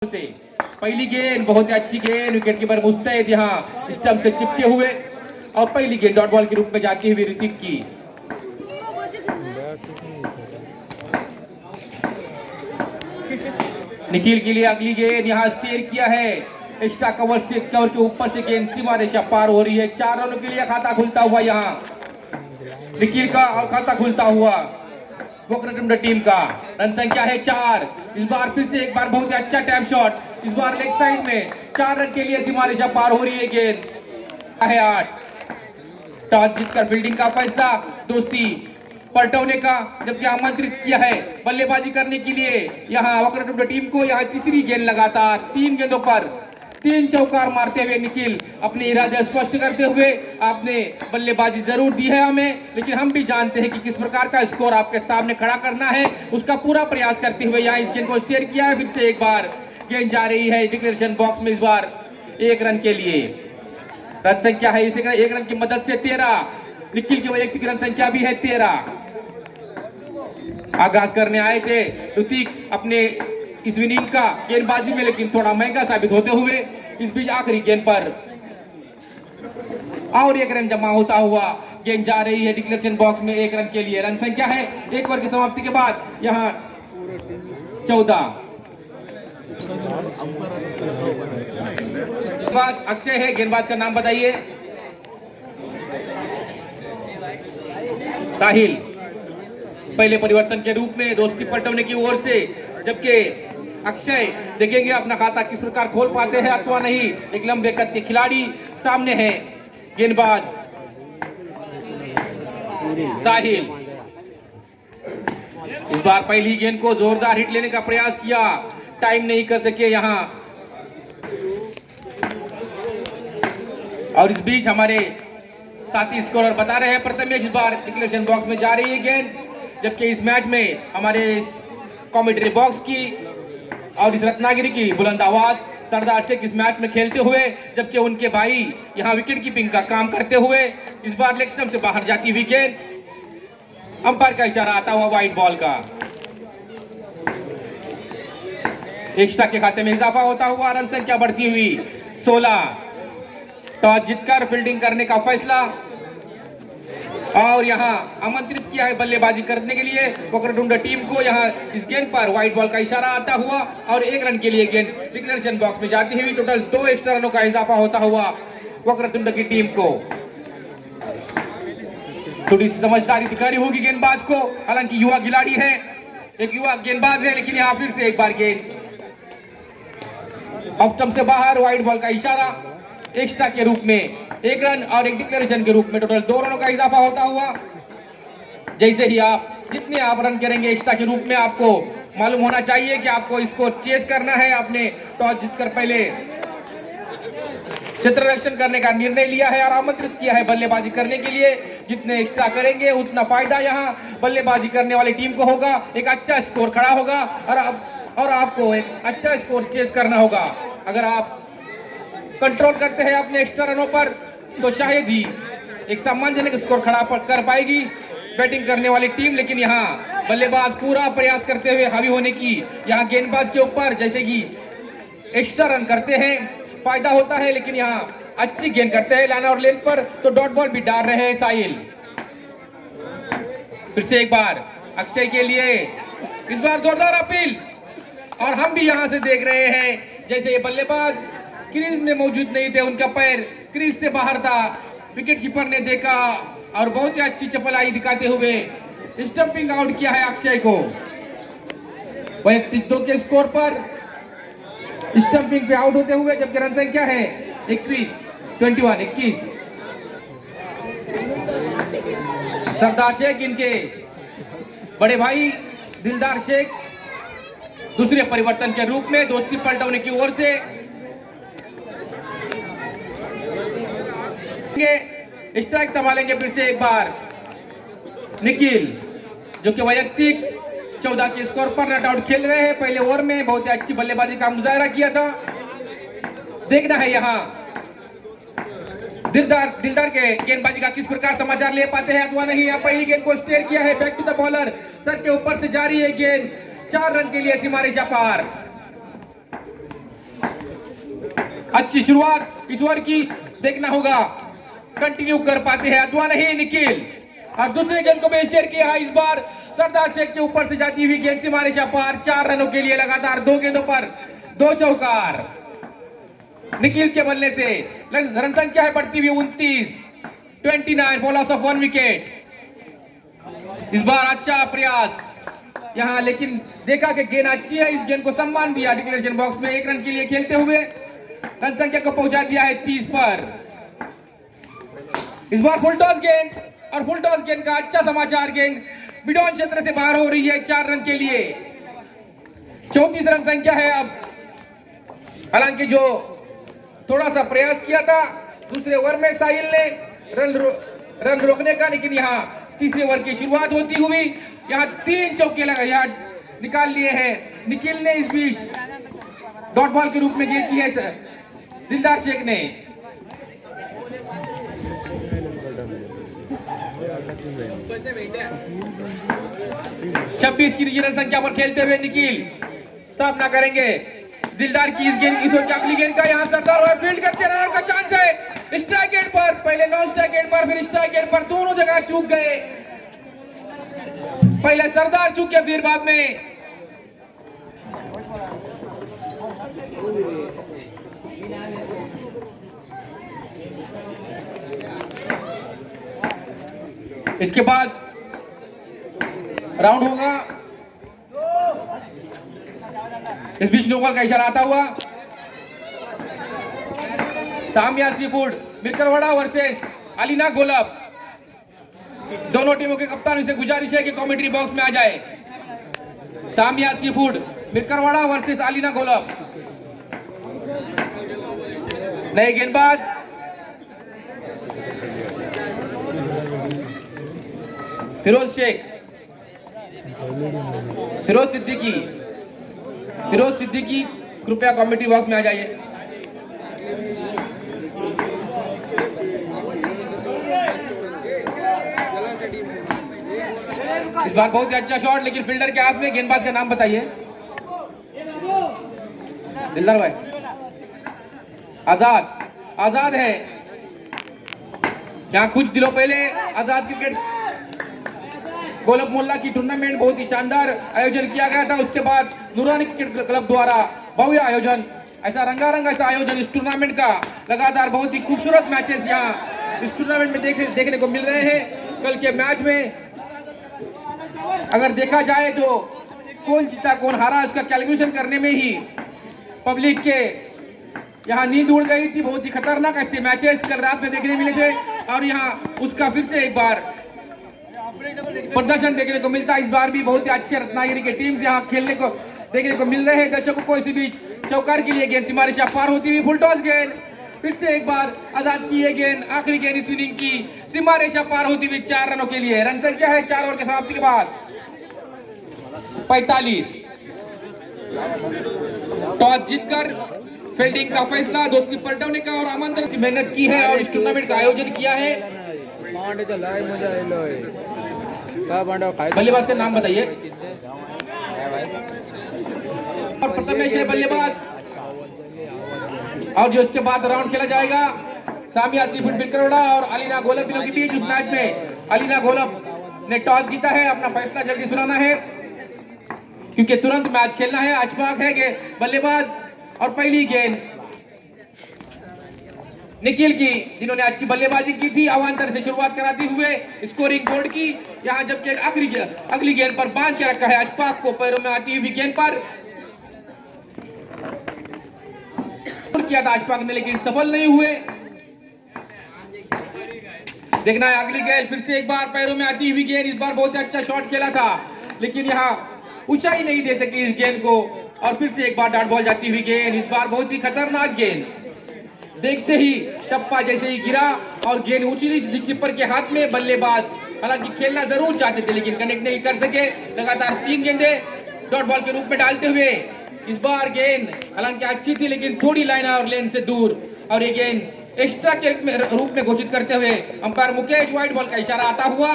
से पहली गेंद बहुत ही अच्छी गेंद, विकेट कीपर मुस्तैद यहाँ स्टंप से चिपके हुए और पहली गेंद डॉट बॉल के रूप में जाती हुई ऋतिक की। निखिल के लिए अगली गेंद यहाँ स्टेयर किया है, एक्स्ट्रा कवर के ऊपर से गेंद सीमा रेखा पार हो रही है। 4 रनों के लिए खाता खुलता हुआ यहाँ निखिल का खाता खुलता हुआ वक्रतुंड टीम का। रन संख्या है 4। इस बार फिर से एक बार बहुत ही अच्छा टैप शॉट, इस बार लेग साइड में 4 रन के लिए सीमा रेखा पार हो रही है। गेंद है 8। टॉस जीतकर फील्डिंग का फैसला दोस्ती पलटौने का, जबकि आमंत्रित किया है बल्लेबाजी करने के लिए यहाँ वक्रतुंड टीम को। यहाँ तीसरी गेंद लगातार 3 गेंदों पर 3 चौकार मारते हुए निखिल अपने इरादे स्पष्ट करते हुए आपने बल्लेबाजी जरूर दी है हमें, लेकिन हम भी जानते हैं कि किस प्रकार का स्कोर आपके सामने खड़ा करना है, उसका पूरा प्रयास करते हुए यहाँ इस गेंद को शेयर किया है। फिर से एक बार गेंद जा रही है डिक्लेरेशन बॉक्स में, इस बार 1 रन के लिए। रन संख्या है इसी 1 रन की मदद से 13। निखिल की वैयक्तिक रन संख्या भी है 13। आगाज करने आए थे ऋतिक अपने इस इनिंग का गेंदबाजी में, लेकिन थोड़ा महंगा साबित होते हुए इस बीच आखिरी गेंद पर और 1 रन जमा होता हुआ गेंद जा रही है डिक्लेरेशन बॉक्स में 1 रन के लिए। रन संख्या है 1 ओवर की समाप्ति के बाद यहाँ 14। अक्षय है गेंदबाज का नाम बताइए। साहिल पहले परिवर्तन के रूप में दोस्ती पलटौने की ओर से, जबकि अक्षय देखेंगे अपना खाता किस प्रकार खोल पाते हैं अथवा नहीं। एक लंबे कद के खिलाड़ी सामने है गेंदबाज साहिल। इस बार पहली गेंद को जोरदार हिट लेने का प्रयास किया, टाइम नहीं कर सके यहां। और इस बीच हमारे साथी स्कोरर बता रहे हैं प्रथमेश इस बार डिक्लेरेशन बॉक्स में जा रही है गेंद, जबकि इस मैच में हमारे कमेंट्री बॉक्स की और इस रत्नागिरी की बुलंद आवाज सरदार शेख इस मैच में खेलते हुए, जबकि उनके भाई यहां विकेट कीपिंग का काम करते हुए। इस बार लेग स्टंप से बाहर जाती हुई गेंद, अंपायर का इशारा आता हुआ वाइड बॉल का। एक्स्ट्रा के खाते में इजाफा होता हुआ रन संख्या बढ़ती हुई 16। टॉस जीतकर फील्डिंग करने का फैसला और यहां आमंत्रित किया है बल्लेबाजी करने के लिए वक्रतुंड टीम को। यहां इस गेंद पर वाइड बॉल का इशारा आता हुआ और 1 रन के लिए गेंद डिक्लेरेशन बॉक्स में जाती हुई। टोटल 2 एक्स्ट्रा रनों का इजाफा होता हुआ वक्रतुंड की टीम को। थोड़ी सी समझदारी दिखानी होगी गेंदबाज को, हालांकि युवा खिलाड़ी है, एक युवा गेंदबाज है, लेकिन यहां फिर से एक बार गेंद ऑफ स्टंप से बाहर, वाइड बॉल का इशारा। एक्स्ट्रा के रूप में 1 रन और एक डिक्लेरेशन के रूप में टोटल 2 रनों का इजाफा होता हुआ। जैसे ही जितने आप रन करेंगे एक्स्ट्रा के रूप में, आपको मालूम होना चाहिए कि आपको इसको चेस करना है। आपने टॉस जीतकर पहले क्षेत्र रक्षण करने का निर्णय लिया है और आमंत्रित किया है बल्लेबाजी करने के लिए। जितने एक्स्ट्रा करेंगे उतना फायदा यहाँ बल्लेबाजी करने वाली टीम को होगा, एक अच्छा स्कोर खड़ा होगा और आपको एक अच्छा स्कोर चेस करना होगा। अगर आप कंट्रोल करते हैं अपने एक्स्ट्रा रनों पर, तो शायद ही एक सम्मानजनक स्कोर खड़ा कर पाएगी बैटिंग करने वाली टीम। लेकिन यहाँ बल्लेबाज पूरा प्रयास करते हुए हावी होने की, यहाँ गेंदबाज के ऊपर जैसे कि एक्स्ट्रा रन करते हैं फायदा होता है, लेकिन यहाँ अच्छी गेंद करते हैं लाइन और लेंथ पर, तो डॉट बॉल भी डाल रहे हैं साहिल। फिर से एक बार अक्षय के लिए इस बार जोरदार अपील, और हम भी यहाँ से देख रहे हैं जैसे ये बल्लेबाज क्रीज में मौजूद नहीं थे, उनका पैर क्रीज से बाहर था। विकेट कीपर ने देखा और बहुत ही अच्छी चपलाई दिखाते हुए स्टंपिंग आउट किया है अक्षय को। वैयक्तिक 2 के स्कोर पर स्टंपिंग पे आउट होते हुए, जबकि रन संख्या है 21। सरदार शेख इनके बड़े भाई दिलदार शेख दूसरे परिवर्तन के रूप में दोस्ती पलटौने की ओर से स्ट्राइक संभालेंगे। फिर से एक बार निखिल, जो कि वैयक्तिक 14 के स्कोर पर नॉट आउट खेल रहे हैं। पहले ओवर में बहुत ही अच्छी बल्लेबाजी का मुजाहरा किया था। देखना है यहाँ दिलदार के गेंदबाजी का किस प्रकार समाचार ले पाते हैं अथवा नहीं। यहाँ पहली गेंद को स्टेयर किया है, back to the bowler, sir के ऊपर से जारी है गेंद, 4 रन के लिए सीमा रेखा पार। अच्छी शुरुआत इस ओवर की देखना होगा, कंटिन्यू कर पाते हैं अथवा नहीं निखिल। और दूसरे गेंद को बेस्टर किया इस बार सरदार शेख के ऊपर से जाती हुई गेंद सीमारेखा पार। 4 रनों के लिए लगातार 2 गेंदों पर 2 चौकार। निखिल के बल्ले से रन संख्या है बढ़ती हुई 29 फॉल ऑफ 1 विकेट। इस बार अच्छा प्रयास यहां, लेकिन देखा कि गेंद अच्छी है, इस गेंद को सम्मान दिया डिक्लेरेशन बॉक्स में 1 रन के लिए खेलते हुए रन संख्या को पहुंचा दिया है 30 पर। इस बार फुल टॉस गेंद, और फुल टॉस गेंद का अच्छा समाचार, गेंद बिडॉन क्षेत्र से बाहर हो रही है 4 रन के लिए। 34 रन संख्या है अब। हालांकि जो थोड़ा सा प्रयास किया था दूसरे ओवर में साहिल ने रन रोकने का, लेकिन यहाँ तीसरे ओवर की शुरुआत होती हुई यहाँ 3 चौके लगा यहाँ निकाल लिए हैं निखिल ने। इस बीच डॉट बॉल के रूप में गेंद की है दिलदार शेख ने। छब्बीस की रन संख्या पर खेलते हुए निखिल सामना करेंगे दिलदार की इस ओवर की अगली गेंद का। यहाँ सरदार फील्ड करते रन का चांस है स्ट्राइक गेंद पर, पहले नॉन स्ट्राइक गेंद पर फिर स्ट्राइक गेंद पर, दोनों जगह चूक गए। पहले सरदार चूके फिर बाद में इसके बाद राउंड होगा। इस बीच नो बॉल का इशारा आता हुआ Samia sea food मिरकरवाड़ा versus Alina गोलब। दोनों टीमों के कप्तान से गुजारिश है कि कमेंट्री बॉक्स में आ जाए। Samia sea food मिरकरवाड़ा versus Alina गोलब। नए गेंदबाज फिरोज शेख, फिरोज सिद्दीकी कृपया कमेंट्री बॉक्स में आ जाइए। इस बार बहुत ही अच्छा शॉट, लेकिन फील्डर के हाथ में। गेंदबाज का नाम बताइए। दिलदार भाई आजाद है। यहाँ कुछ दिनों पहले आजाद क्रिकेट गोलब मोहल्ला की टूर्नामेंट बहुत ही शानदार आयोजन किया गया था। उसके बाद नूरानी क्रिकेट क्लब द्वारा भव्य आयोजन, ऐसा रंगारंग ऐसा आयोजन इस टूर्नामेंट का। लगातार बहुत ही खूबसूरत मैचेस यहाँ इस टूर्नामेंट में देखने को मिल रहे हैं। कल के मैच में अगर देखा जाए तो कौन जीता कौन हारा इसका कैलकुलेशन करने में ही पब्लिक के यहाँ नींद उड़ गई थी। बहुत ही खतरनाक ऐसे मैचेस कल रात में देखने मिले थे, और यहाँ उसका फिर से एक बार प्रदर्शन देखने को मिलता है। इस बार भी बहुत ही अच्छे रत्नागिरी के टीम यहाँ खेलने को देखने को मिल रहे हैं दर्शकों को। इसी बीच चौकार के लिए गेंद सीमारेखा पार होती हुई फुल टॉस गेंद, फिर से एक बार आजाद की ये गेंद, आखिरी गेंद इस इनिंग की सीमारेखा पार होती हुई 4 रनों के लिए। रन संख्या है 4 ओवर के समाप्ति के बाद 45। टॉस जीतकर फील्डिंग का फैसला दोस्ती पलटने का और आमंत्रण की मेहनत की है और इस टूर्नामेंट का आयोजन किया है। बल्लेबाज का नाम बताइए। और प्रथम बल्लेबाज, और जो इसके बाद राउंड खेला जाएगा सामिया सीफूड बिरकरोड़ा और अलीना गोलब के बीच। उस मैच में अलीना गोलब ने टॉस जीता है, अपना फैसला जल्दी सुनाना है क्योंकि तुरंत मैच खेलना है। अशफाक है बल्लेबाज, और पहली गेंद निखिल की, जिन्होंने अच्छी बल्लेबाजी की थी, अवान्तर से शुरुआत कराते हुए स्कोरिंग बोर्ड की। यहां जबकि अगली गेंद पर बांध के रखा है अशफाक को, पैरों में आती हुई गेंद पर किया था अशफाक ने, लेकिन सफल नहीं हुए। देखना है अगली गेंद, फिर से एक बार पैरों में आती हुई गेंद। इस बार बहुत अच्छा शॉट खेला था, लेकिन यहाँ ऊंचाई नहीं दे सकी इस गेंद को, और फिर से एक बार डॉट बॉल जाती हुई गेंद। इस बार बहुत ही खतरनाक गेंद, देखते ही टप्पा जैसे ही गिरा और गेंद उछली कीपर के हाथ में। बल्लेबाज हालांकि खेलना जरूर चाहते थे, लेकिन कनेक्ट नहीं कर सके। लगातार 3 गेंदें डॉट बॉल के रूप में डालते हुए इस बार गेंद हालांकि अच्छी थी, लेकिन थोड़ी लाइन और लेन से दूर, और ये गेंद एक्स्ट्रा के रूप में घोषित करते हुए अंपायर मुकेश व्हाइट बॉल का इशारा आता हुआ।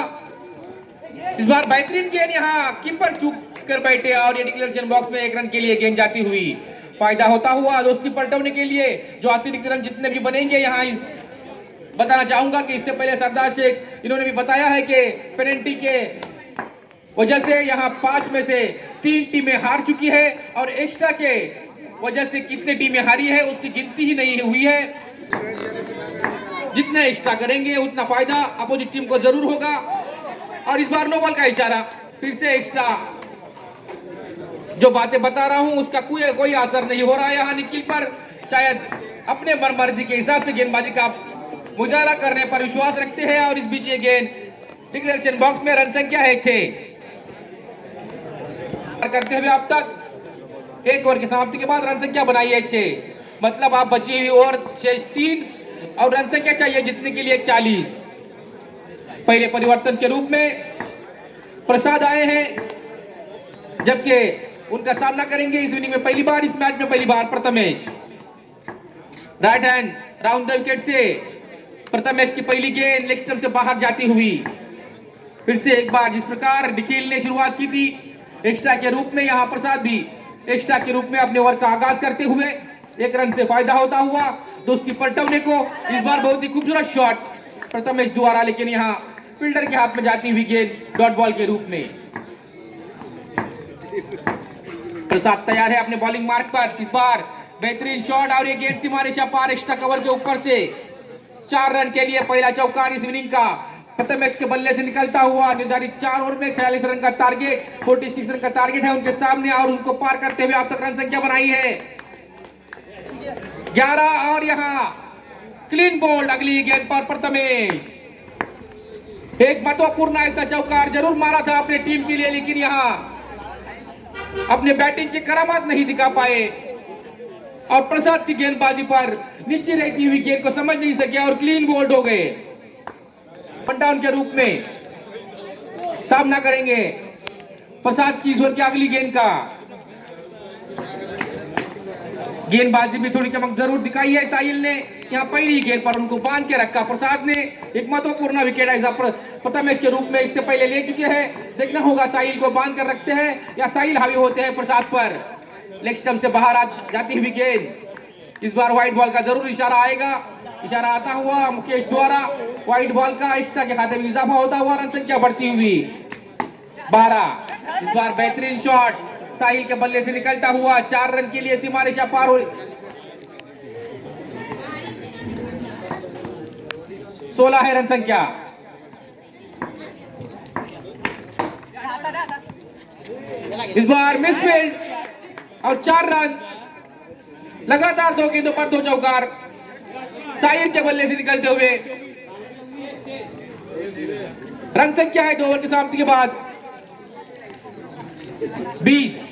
इस बार बेहतरीन गेंद, यहाँ कीपर चूक कर बैठे और ये डिक्लेरेशन बॉक्स में 1 रन के लिए गेंद जाती हुई। फायदा होता हुआ दोस्ती पलटवने के लिए जो अतिरिक्त रन जितने भी बनेंगे यहाँ बताना चाहूंगा कि इससे पहले सरदार शेख इन्होंने भी बताया है कि पेनल्टी के वजह से यहाँ 5 में से 3 टीमें हार चुकी है और एक्स्ट्रा के वजह से कितने टीमें हारी है उसकी गिनती ही नहीं हुई है। जितना एक्स्ट्रा करेंगे उतना फायदा अपोजिट टीम को जरूर होगा। और इस बार नो बॉल का इशारा, फिर से एक्स्ट्रा। जो बातें बता रहा हूं उसका कोई असर नहीं हो रहा है यहाँ निखिल पर। शायद अपने मर्जी के हिसाब से गेंदबाजी का मुजाहरा करने पर विश्वास रखते हैं। और इस बीच ये गेंद डिक्लेरेशन बॉक्स में रन संख्या है 6 करते हुए अब तक 1 ओवर की समाप्ति के बाद रन संख्या बनाई है 6। मतलब आप बची हुई ओवर 3 और रन संख्या चाहिए जीतने के लिए 40। पहले परिवर्तन के रूप में प्रसाद आए हैं, जबकि उनका सामना करेंगे इस इनिंग में पहली बार, इस मैच में पहली बार Prathamesh. Right hand round the wicket से प्रथमेश की पहली गेंद लेग स्टंप से बाहर जाती हुई। फिर से एक बार जिस प्रकार निखिल ने शुरुआत की थी एक्स्ट्रा के रूप में, यहाँ प्रसाद भी एक्स्ट्रा के रूप में अपने ओवर का आगाज करते हुए 1 रन से फायदा होता हुआ दोस्ती पलटवने को। इस बार बहुत ही खूबसूरत शॉट प्रथमेश द्वारा, लेकिन यहाँ फील्डर के हाथ में जाती हुई गेंद डॉट बॉल के रूप में। प्रसाद तैयार है अपने बॉलिंग मार्क पर। इस बार बेहतरीन शॉट और ये गेंद सीमा रेखा पार एक्स्ट्रा कवर के ऊपर से 4 रन के लिए पहला चौका इस इनिंग का प्रथमेश के बल्ले से निकलता हुआ। निर्धारित 4 ओवर में 46 रन का टारगेट, 46 रन का टारगेट है उनके सामने और उनको पार करते हुए अब तक रन संख्या बनाई है 11। और यहाँ क्लीन बोल्ड अगली गेंद पर प्रथमेश। एक महत्वपूर्ण ऐसा चौकार जरूर मारा था अपने टीम के लिए, लेकिन यहाँ अपने बैटिंग की करामात नहीं दिखा पाए और प्रसाद की गेंदबाजी पर नीचे रहती हुई गेंद को समझ नहीं सके और क्लीन बोल्ड हो गए। वन डाउन के रूप में सामना करेंगे प्रसाद की ईश्वर की अगली गेंद का। गेंदबाजी भी थोड़ी चमक जरूर दिखाई है साहिल ने, यहाँ पहली गेंद पर उनको बांध के रखा। प्रसाद ने एक महत्वपूर्ण विकेट ऐसा प्रथमेश के रूप में इससे पहले ले चुके हैं। देखना होगा साहिल को बांध कर रखते हैं या साहिल हावी होते हैं प्रसाद पर। लेग स्टंप से बाहर जाती हुई गेंद। इस बार व्हाइट बॉल का जरूर इशारा आएगा। इशारा आता हुआ मुकेश द्वारा व्हाइट बॉल का एक्स्ट्रा के खाते में इजाफा होता हुआ रन संख्या बढ़ती हुई 12। इस बार बेहतरीन शॉट साहिल के बल्ले से निकलता हुआ 4 रन के लिए सीमा रेखा पार हो 16 है रन संख्या। इस बार मिसफील्ड और 4 रन लगातार 2 गेंदों पर 2 चौकार साहिल के बल्ले से निकलते हुए। रन संख्या है 2 ओवर की समाप्ति के बाद 20।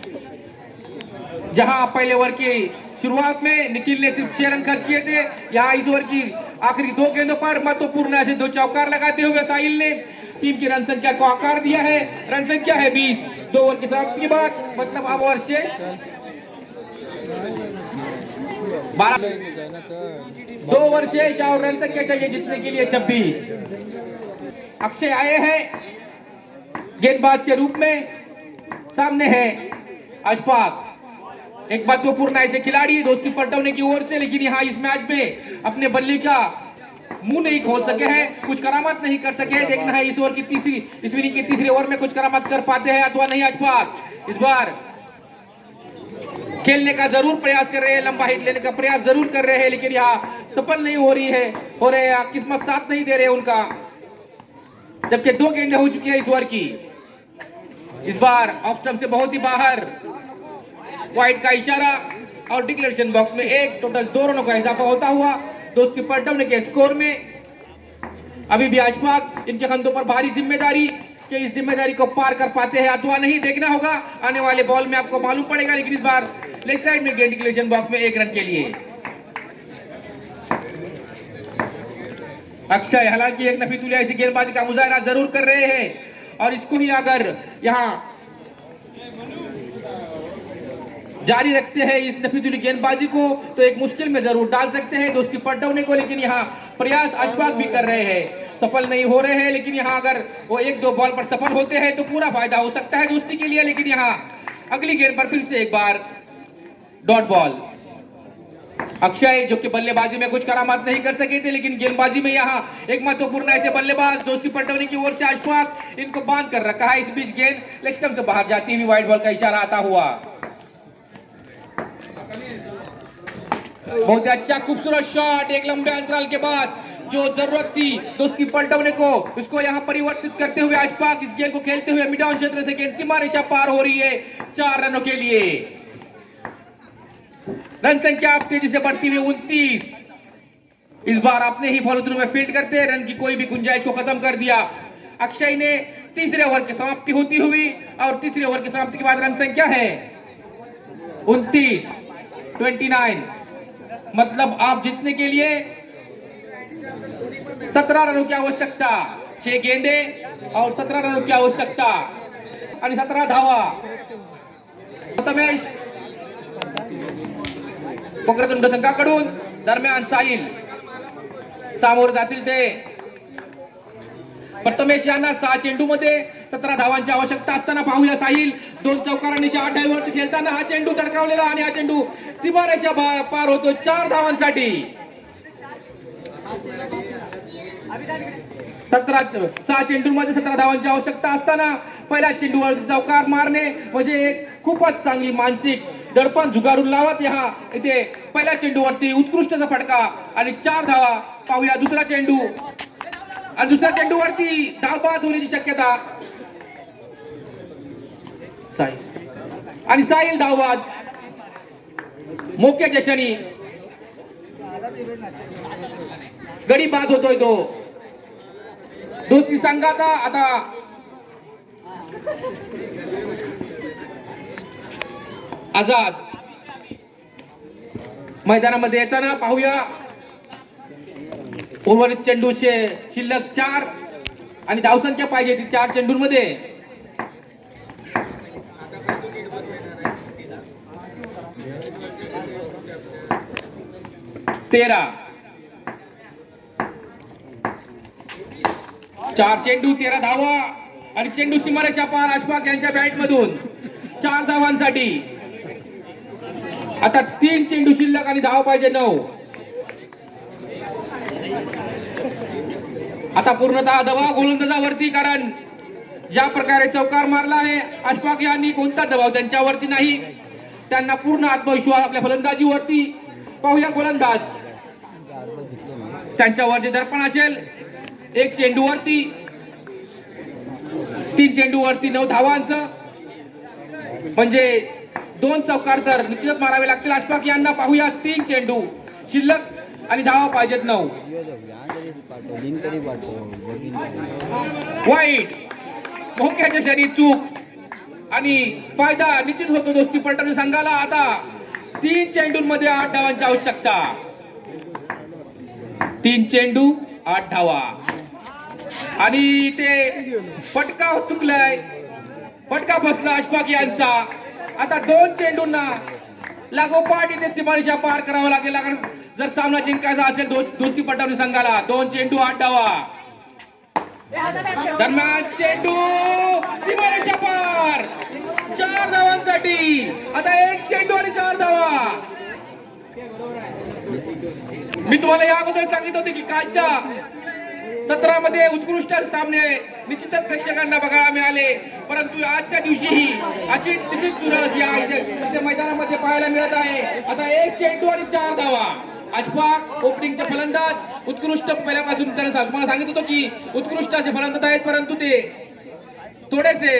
जहां पहले ओवर की शुरुआत में निखिल ने सिर्फ 6 रन खर्च किए थे, यहां इस ओवर की आखिरी 2 गेंदों पर महत्वपूर्ण ऐसे 2 चौकार लगाते हुए साहिल ने टीम की रन संख्या को आकार दिया है। रन संख्या है 20 2 ओवर की समाप्ति के बाद, मतलब अब ओवर शेष 12 2 ओवर शेष और रन संख्या चाहिए जीतने के लिए 26। अक्षय आए हैं गेंदबाज के रूप में, सामने है अशफाक, एक महत्वपूर्ण ऐसे खिलाड़ी दोस्ती पलटवने की ओर से, लेकिन यहाँ इस मैच में अपने बल्ले का मुंह नहीं खोल सके हैं, कुछ करामत नहीं कर सके। देखना है इस ओवर की इस इनिंग की तीसरी ओवर में कुछ करामत कर पाते हैं अथवा नहीं। अशफाक इस बार खेलने का जरूर प्रयास कर रहे हैं, लंबा हिट लेने का प्रयास जरूर कर रहे हैं, लेकिन यहाँ सफल नहीं हो रहे हैं, किस्मत साथ नहीं दे रहे उनका, जबकि 2 गेंदें हो चुकी है इस ओवर की। इस बार ऑफ स्टंप से बहुत ही बाहर व्हाइट का इशारा और डिक्लेरेशन बॉक्स में एक टोटल 2 रनों का इजाफा होता हुआ दोस्ती पलटवने के स्कोर में। अभी भी अशफाक इनके कंधों पर भारी जिम्मेदारी कि इस जिम्मेदारी को पार कर पाते हैं अथवा नहीं, देखना होगा आने वाले बॉल में आपको मालूम पड़ेगा। लेकिन इस बार लेग साइड में गेंद डिक्लेरेशन बॉक्स में 1 रन के लिए अक्षय, हालांकि एक नफीतुल्लाह ऐसी गेंदबाजी का मुजाहरा जरूर कर रहे हैं और इसको ही अगर यहां जारी रखते हैं इस नफीतुल्लाह गेंदबाजी को तो एक मुश्किल में जरूर डाल सकते हैं दोस्ती पलटवने को। लेकिन यहाँ प्रयास अशफाक भी कर रहे हैं, सफल नहीं हो रहे हैं, लेकिन यहाँ अगर वो 1-2 बॉल पर सफल होते हैं तो पूरा फायदा हो सकता है दोस्ती के लिए। लेकिन यहाँ अगली गेंद पर फिर से एक बार डॉट बॉल। अक्षय जो कि बल्लेबाजी में कुछ करामात नहीं कर सके थे, लेकिन गेंदबाजी में यहाँ एक महत्वपूर्ण ऐसे बल्लेबाज दोस्ती पटौनी की ओर से अशफाक इनको बांध कर रखा है। इस बीच गेंद लेग स्टंप से बाहर जाती हुई वाइड बॉल का इशारा आता हुआ। बहुत अच्छा खूबसूरत शॉट एक लंबे अंतराल के बाद जो जरूरत थी दोस्ती पलटवने को, उसको यहाँ परिवर्तित करते हुए अशफाक इस गेंद को खेलते हुए मिड ऑन क्षेत्र से गेंद सीमा रेखा पार हो रही है 4 रनों के लिए। रन संख्या आप तेजी से बढ़ती हुई 29। इस बार अपने ही फॉलो थ्रू में फील्ड करते रन की कोई भी गुंजाइश को खत्म कर दिया। अक्षय ने तीसरे ओवर की समाप्ति होती हुई और तीसरे ओवर की समाप्ति के बाद रन संख्या है 29। मतलब आप जीतने के लिए 17 रनों की आवश्यकता, 6 गेंदे और 17 रनों की आवश्यकता आणि 17 धावा। प्रथमेश वक्रतुंड संघाकडून दरम्यान साहिल सामोर जातील ते प्रथमेश यांना 6 चेंडूमध्ये 17 धावांची आवश्यकता असताना पाहूया साहिल 2 चौकारांनी 8 डायव्हरती खेळताना हा चेंडू धडकावलेला आणि हा चेंडू सीमारेषा पार होतो 4 धावांसाठी। 6 चेंडूमध्ये 17 धावांची आवश्यकता असताना पहिल्या चेंडूवर चौकार मारणे म्हणजे एक खूपच चांगली मानसिक दडपण झुगारून लावत यहाँ इथे पहिल्या चेंडूवरती उत्कृष्टचा फटका आणि 4 धावा। पाहूया दुसरा चेंडू आणि दुसऱ्या चेंडूवरती धावबाद होण्याची शक्यता साहिल आणि साहिल धावबाद मोक्याच्या क्षणी गडी बाद होतोय तो दोस्ती संघाचा। आता आझाद मैदानामध्ये येताना पाहूया उर्वरित चेंडूचे शिल्लक 4 आणि धावसंख्या पाहिजे ती 4 चेंडूंमध्ये 13। 4 चेंडू 13 धावा आणि चेंडू सीमारेषा पार अशफाक यांच्या बॅट मधून 4 धावांसाठी। आता 3 चेंडू शिल्लक आणि धाव पाहिजे 9। आता पूर्णतः दबाव गोलंदाजावरती, कारण ज्या प्रकारे चौकार मारला आहे अशफाक यांनी कोणता दबाव त्यांच्यावरती नाही, त्यांना पूर्ण आत्मविश्वास आपल्या फलंदाजीवरती। पाहूया गोलंदाज त्यांच्यावर जे दर्पण असेल 1 चेंडूवरती 3 चेंडूवरती 9 धावांचं म्हणजे 2 चौकार तर निश्चितच मारावे लागतील अशफाक यांना। पाहूया 3 चेंडू शिल्लक आणि धावा पाहिजेत 9। वाईट मोक्याच्या क्षणी चूक आणि फायदा निश्चित होतो दोस्ती पलटवणी संघाला। आता 3 चेंडूंमध्ये 8 धावांची आवश्यकता। 3 चेंडू 8 धावा आणि ते फटका चुकलाय, फटका बसला अशफाक यांचा। आता 2 चेंडूंना लागोपाठ इथे सीमारेषा पार करावं लागेल, कारण जर सामना जिंकायचा असेल दोस्ती पलटवणी संघाला। 2 चेंडू 8 धावा दरम्यान चेंडू सीमारेषा पार 4 धावांसाठी। आता 1 चेंडू आणि 4 धावा। मी तुम्हाला या अगोदर सांगितलं होते की कालच्या 17 मध्ये उत्कृष्ट सामने निश्चितच प्रेक्षकांना बघायला मिळाले, परंतु आजच्या दिवशीही अशी चुरस या इथे मैदानामध्ये पाहायला मिळत आहे। आता 1 चेंडू आणि 4 धावा। अशफाक ओपनिंगचे फलंदाज उत्कृष्ट पहिल्यापासून त्याने मला सांगितलं होतं की उत्कृष्ट असे फलंदाज आहेत, परंतु ते थोडेसे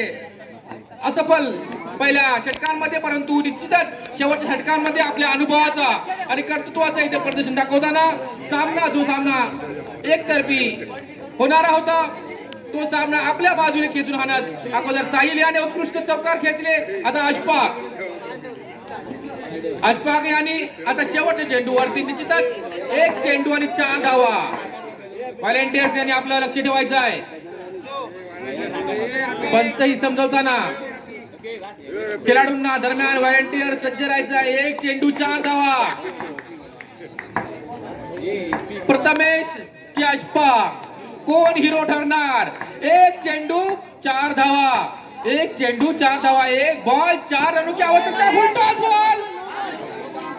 असफल पहिल्या षटकांमध्ये, परंतु निश्चितच शेवटच्या षटकांमध्ये आपल्या अनुभवाचा आणि कर्तृत्वाचा इथे प्रदर्शन दाखवताना जो सामना एकतर्फी होणारा होता तो सामना आपल्या बाजूने खेचून आणत अगोदर साहिल याने उत्कृष्ट चौकार खेचले। आता अशफाक यांनी आता शेवटच्या चेंडूवरती निश्चितच 1 चेंडू आणि 4 धावा। व्हॉलेंटियर्स यांनी आपलं लक्ष ठेवायचं आहे, पंचही समजवताना खेळाडूंना दरम्यान व्हॉलेंटियर सज्ज राहायचं आहे। 1 चेंडू 4 धावा। प्रथमेश की अशफाक कोण हिरो ठरणार? 1 चेंडू 4 धावा 1 चेंडू 4 धावा 1 बॉल 4 रनों की आवश्यकता। फुल टॉस बॉल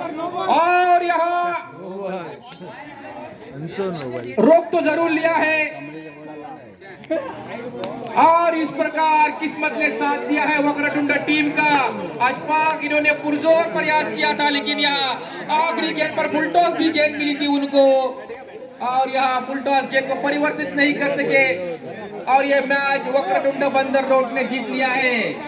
और यहाँ रोक तो जरूर लिया है और इस प्रकार किस्मत ने साथ दिया है वक्रतुंड टीम का। अशफाक इन्होंने पुरजोर प्रयास किया था, लेकिन यहाँ आखिरी गेंद पर फुलटॉस की गेंद मिली थी उनको और यहाँ फुलटॉस गेंद को परिवर्तित नहीं कर सके और ये मैच वक्रतुंड बंदर रोड ने जीत लिया है।